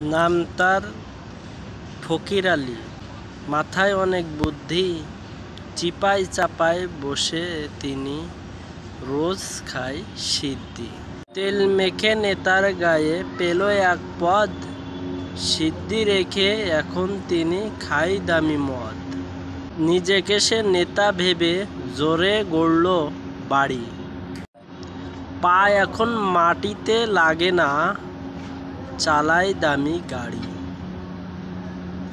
নাম তার ফকির আলী, মাথায় অনেক বুদ্ধি, চিপায় চাপায় বসে তিনি রোজ খায় সিদ্ধি। তেল মেখে নেতার গায়ে পেল এক পদ, সিদ্ধি রেখে এখন তিনি খায় দামি মদ। নিজেকে সে নেতা ভেবে জোরে গড়ল বাড়ি, পা এখন মাটিতে লাগে না, চালায় দামি গাড়ি।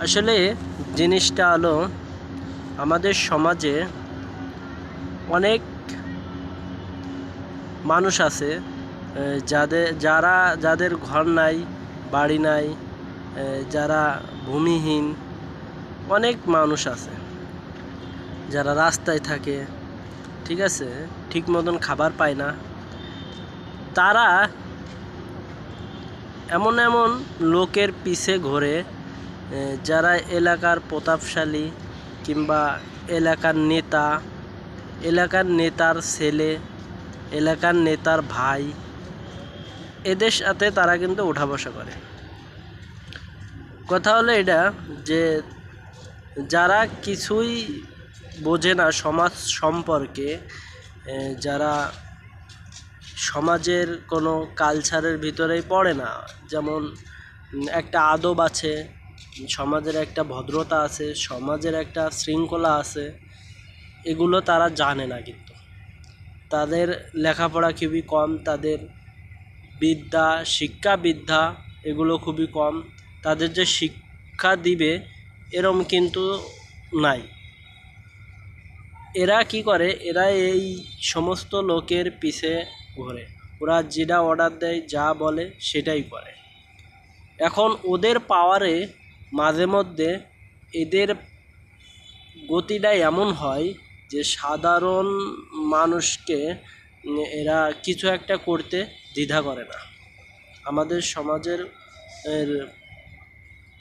আসলে জিনিসটা হলো, আমাদের সমাজে অনেক মানুষ আছে যাদের ঘর নাই, বাড়ি নাই, যারা ভূমিহীন, অনেক মানুষ আছে যারা রাস্তায় থাকে, ঠিক আছে, ঠিক মতন খাবার পায় না। তারা এমন এমন লোকের পিছে ঘোরে যারা এলাকার প্রতাপশালী কিংবা এলাকার নেতা, এলাকার নেতার ছেলে, এলাকার নেতার ভাই, এদের সাথে তারা কিন্তু ওঠা বসা করে। কথা হলো এটা যে যারা কিছুই বোঝে না সমাজ সম্পর্কে, যারা সমাজের কোনো কালচারের ভিতরেই পড়ে না, যেমন একটা আদব আছে, সমাজের একটা ভদ্রতা আছে, সমাজের একটা শৃঙ্খলা আছে, এগুলো তারা জানে না। কিন্তু তাদের লেখাপড়া খুবই কম, তাদের শিক্ষা বিদ্যা এগুলো খুবই কম, তাদের যে শিক্ষা দিবে এরম কিন্তু নাই। এরা কি করে, এরা এই সমস্ত লোকের পিছে ঘোরে, ওরা যেটা অর্ডার দেয়, যা বলে সেটাই করে। এখন ওদের পাওয়ারে মাঝে মধ্যে এদের গতিটা এমন হয় যে সাধারণ মানুষকে এরা কিছু একটা করতে দ্বিধা করে না। আমাদের সমাজের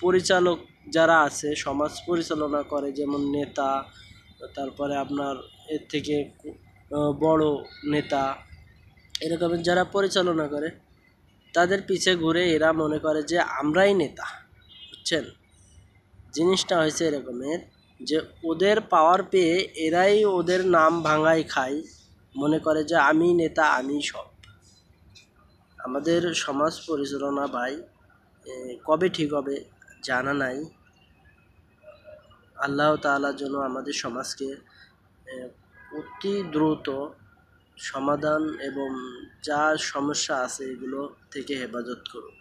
পরিচালক যারা আছে, সমাজ পরিচালনা করে, যেমন নেতা, তারপরে আপনার এর থেকে বড় নেতা, এরকমের যারা পরিচালনা করে, তাদের পিছে ঘুরে এরা মনে করে যে আমরাই নেতা। বুঝছেন, জিনিসটা হয়েছে এরকমের যে ওদের পাওয়ার পেয়ে এরাই ওদের নাম ভাঙায় খায়, মনে করে যে আমি নেতা, আমি সব। আমাদের সমাজ পরিচালনা ভাই কবে ঠিক হবে জানা নাই। আল্লাহ তাআলার জন্য আমাদের সমাজকে অতি দ্রুত সমাধান এবং যা সমস্যা আছে এগুলো থেকে হেফাজত করুক।